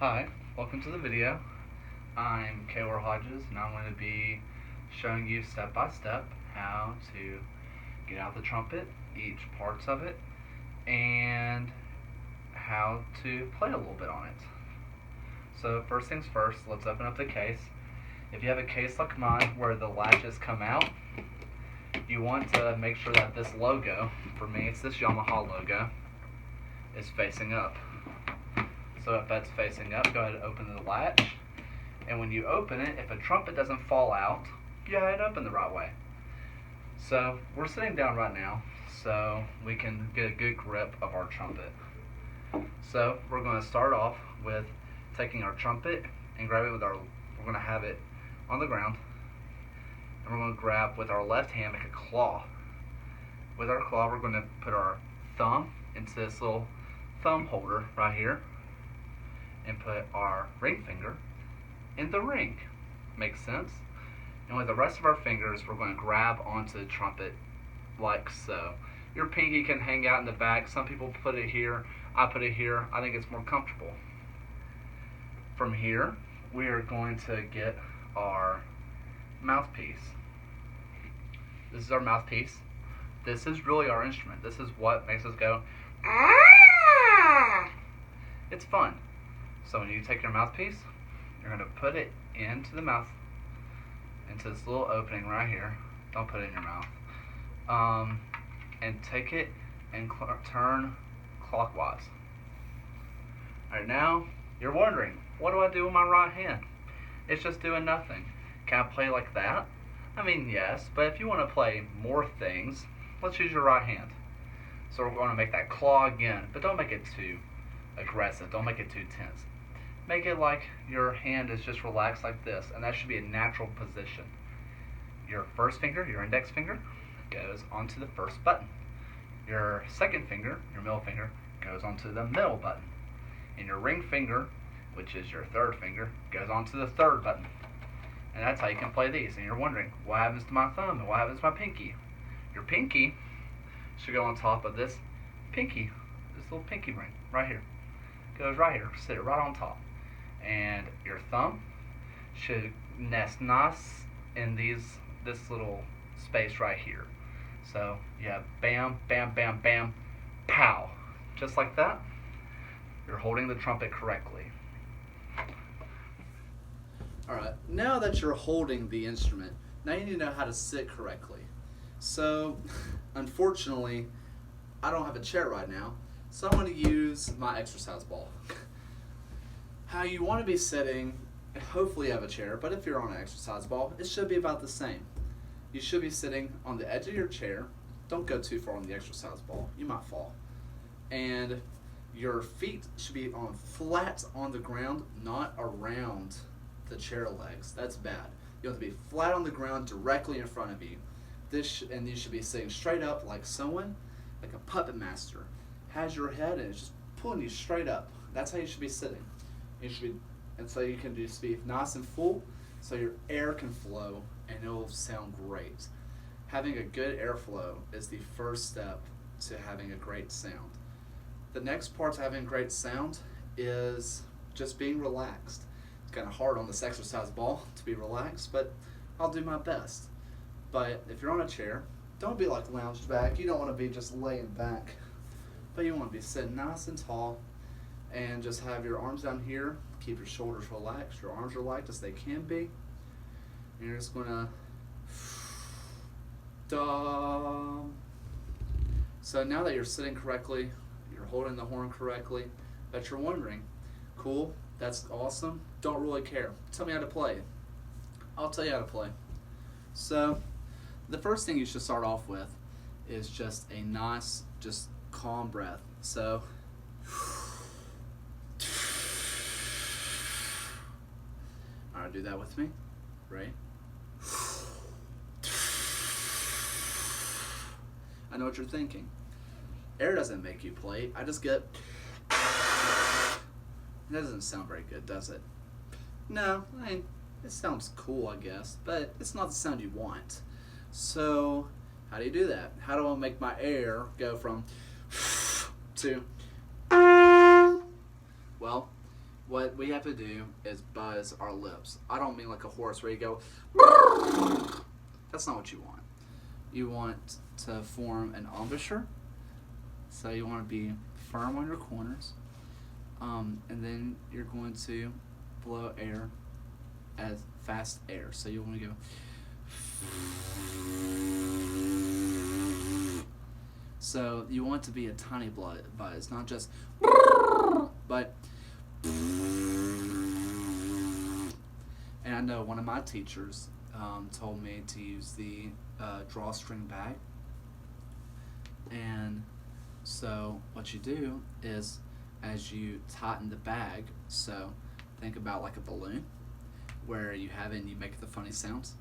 Hi, welcome to the video. I'm Kaylor Hodges and I'm going to be showing you step by step how to get out the trumpet, each parts of it, and how to play a little bit on it. So first things first, let's open up the case. If you have a case like mine where the latches come out, you want to make sure that this logo, for me it's this Yamaha logo, is facing up. So if that's facing up, go ahead and open the latch. And when you open it, if a trumpet doesn't fall out, you have it open the right way. So we're sitting down right now, so we can get a good grip of our trumpet. So we're going to start off with taking our trumpet and grabbing it with our, we're going to have it on the ground. And we're going to grab with our left hand, make a claw. With our claw, we're going to put our thumb into this little thumb holder right here, and put our ring finger in the ring. Makes sense? And with the rest of our fingers, we're going to grab onto the trumpet like so. Your pinky can hang out in the back. Some people put it here. I put it here. I think it's more comfortable. From here, we are going to get our mouthpiece. This is our mouthpiece. This is really our instrument. This is what makes us go, ah! It's fun. So when you take your mouthpiece, you're going to put it into the mouth, into this little opening right here. Don't put it in your mouth. And take it and turn clockwise. Alright, now you're wondering, what do I do with my right hand? It's just doing nothing. Can I play like that? I mean, yes, but if you want to play more things, let's use your right hand. So we're going to make that claw again, but don't make it too aggressive. Don't make it too tense. Make it like your hand is just relaxed like this, and that should be a natural position. Your first finger, your index finger, goes onto the first button. Your second finger, your middle finger, goes onto the middle button. And your ring finger, which is your third finger, goes onto the third button. And that's how you can play these. And you're wondering, what happens to my thumb and what happens to my pinky? Your pinky should go on top of this pinky, this little pinky ring right here. Goes right here, sit right on top. And your thumb should nest nice in this little space right here. So you have bam, bam, bam, bam, pow. Just like that, you're holding the trumpet correctly. Alright, now that you're holding the instrument, now you need to know how to sit correctly. So, unfortunately, I don't have a chair right now, so I'm going to use my exercise ball. How you want to be sitting, hopefully you have a chair, but if you're on an exercise ball, it should be about the same. You should be sitting on the edge of your chair. Don't go too far on the exercise ball. You might fall. And your feet should be on flat on the ground, not around the chair legs. That's bad. You have to be flat on the ground directly in front of you. And you should be sitting straight up like someone, like a puppet master, has your head and it's just pulling you straight up. That's how you should be sitting. You should be, and so you can just be nice and full, so your air can flow and it'll sound great. Having a good airflow is the first step to having a great sound. The next part to having great sound is just being relaxed. It's kind of hard on this exercise ball to be relaxed, but I'll do my best. But if you're on a chair, don't be like lounged back. You don't want to be just laying back, but you want to be sitting nice and tall. And just have your arms down here, keep your shoulders relaxed, your arms relaxed as they can be. And you're just gonna dum. So now that you're sitting correctly, you're holding the horn correctly, but you're wondering, cool, that's awesome, don't really care. Tell me how to play. I'll tell you how to play. So the first thing you should start off with is just a nice, just calm breath. So alright, do that with me. Right? I know what you're thinking. Air doesn't make you play. I just get. That doesn't sound very good, does it? No, I mean, it sounds cool, I guess, but it's not the sound you want. So, how do you do that? How do I make my air go from to? Well, what we have to do is buzz our lips. I don't mean like a horse where you go. That's not what you want. You want to form an embouchure. So you want to be firm on your corners. And then you're going to blow air as fast air. So you want to go. So you want it to be a tiny buzz, not just but. And I know one of my teachers told me to use the drawstring bag. And so what you do is as you tighten the bag, so think about like a balloon where you have it and you make the funny sounds.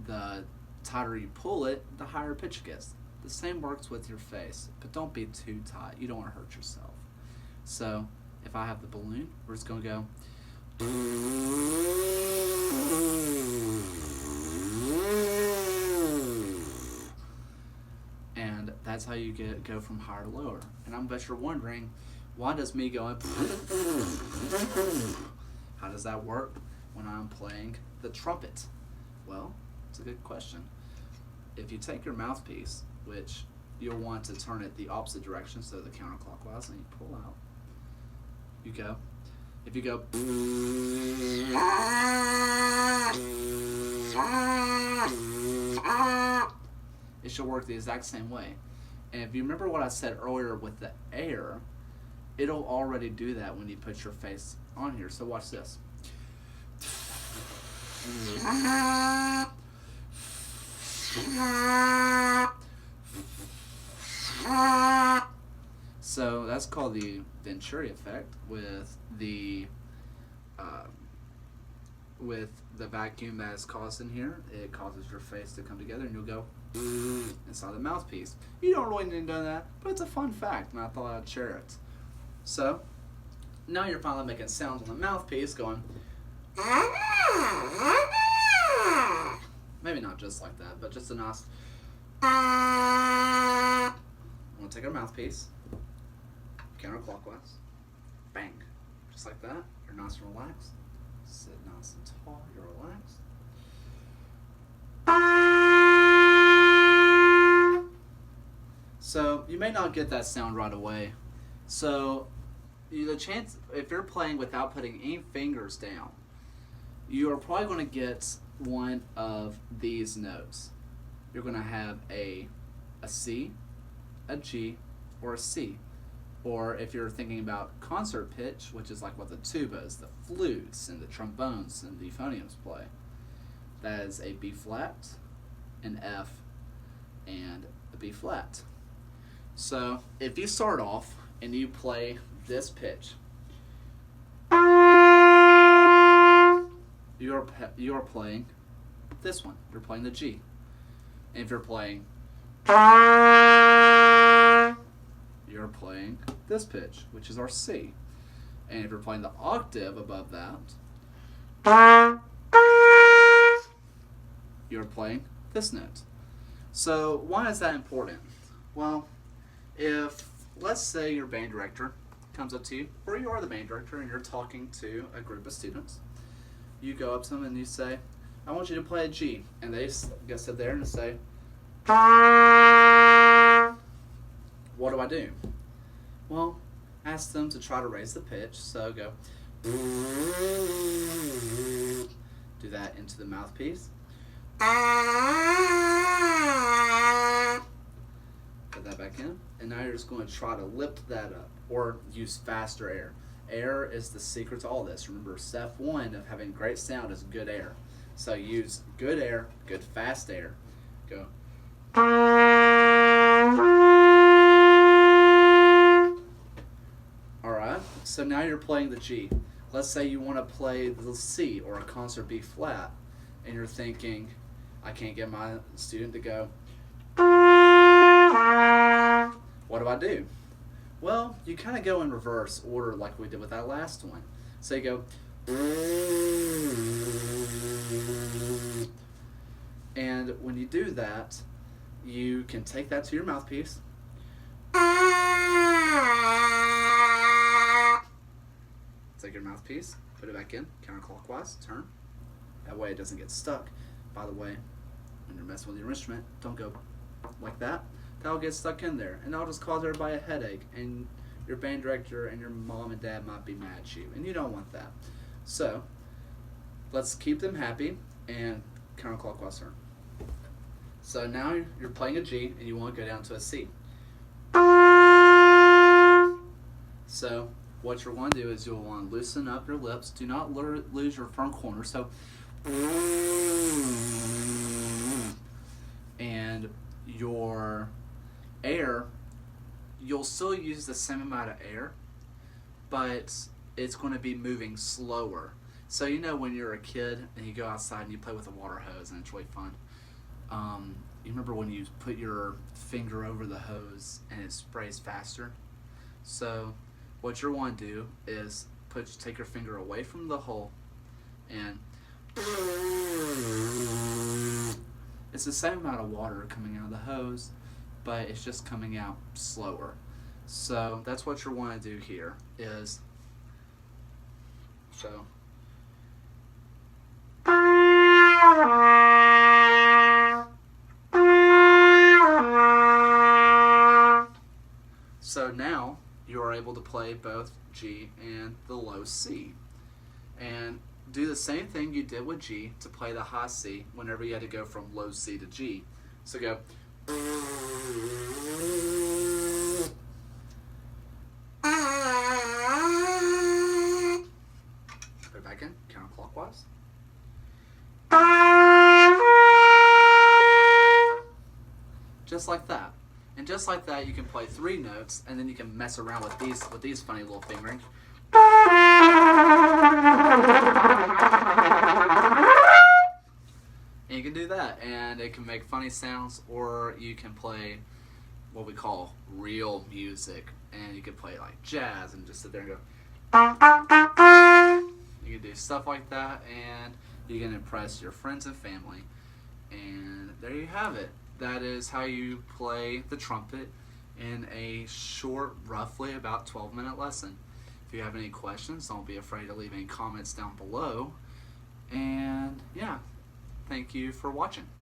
The tighter you pull it, the higher pitch it gets. The same works with your face, but don't be too tight. You don't want to hurt yourself. So if I have the balloon, we're just going to go. And that's how you go from higher to lower. And I bet you're wondering, why does me going, how does that work when I'm playing the trumpet? Well, it's a good question. If you take your mouthpiece, which you'll want to turn it the opposite direction, so the counterclockwise, and you pull out, you go. If you go, it should work the exact same way. And if you remember what I said earlier with the air, it'll already do that when you put your face on here. So watch this. So that's called the Venturi effect with the vacuum that is caused in here. It causes your face to come together and you'll go inside the mouthpiece. You don't really need to know that, but it's a fun fact and I thought I'd share it. So now you're finally making sounds on the mouthpiece going maybe not just like that, but just a nice. I'm going to take our mouthpiece, counterclockwise, bang, just like that. You're nice and relaxed. Sit nice and tall, you're relaxed. So you may not get that sound right away. So the chance, if you're playing without putting any fingers down, you are probably going to get one of these notes. You're going to have a C, a G, or a C. Or if you're thinking about concert pitch, which is like what the tubas, the flutes, and the trombones, and the euphoniums play, that is a B flat, an F, and a B flat. So if you start off and you play this pitch, you're playing this one. You're playing the G. And if you're playing, you're playing this pitch, which is our C. And if you're playing the octave above that, you're playing this note. So why is that important? Well, if, let's say your band director comes up to you, or you are the band director and you're talking to a group of students, you go up to them and you say, I want you to play a G. And they go sit there and say, what do I do? Well, ask them to try to raise the pitch. So go. Do that into the mouthpiece. Put that back in. And now you're just going to try to lift that up or use faster air. Air is the secret to all this. Remember, step one of having great sound is good air. So use good air, good fast air. Go. Alright, so now you're playing the G. Let's say you want to play the C or a concert B flat, and you're thinking, I can't get my student to go. What do I do? Well, you kind of go in reverse order like we did with that last one. So you go. And when you do that, you can take that to your mouthpiece. take your mouthpiece, put it back in, counterclockwise, turn. That way it doesn't get stuck. By the way, when you're messing with your instrument, don't go like that. That'll get stuck in there, and that'll just cause everybody a headache, and your band director and your mom and dad might be mad at you, and you don't want that. So, let's keep them happy, and counterclockwise turn. So now you're playing a G, and you want to go down to a C. So, what you'll want to do is you'll want to loosen up your lips. Do not lose your firm corner. So, and your air, you'll still use the same amount of air, but it's going to be moving slower. So you know when you're a kid and you go outside and you play with a water hose and it's really fun. You remember when you put your finger over the hose and it sprays faster? So what you'll want to do is take your finger away from the hole, and it's the same amount of water coming out of the hose, but it's just coming out slower. So that's what you want to do here is, so now you are able to play both G and the low C. And do the same thing you did with G to play the high C whenever you had to go from low C to G. So go. Put it back in, counterclockwise. Just like that. And just like that, you can play 3 notes, and then you can mess around with these funny little fingerings. And you can do that, and it can make funny sounds, or you can play what we call real music, and you can play like jazz and just sit there and go. You can do stuff like that, and you can impress your friends and family. And there you have it. That is how you play the trumpet in a short, roughly about 12-minute lesson. If you have any questions, don't be afraid to leave any comments down below. And yeah, thank you for watching.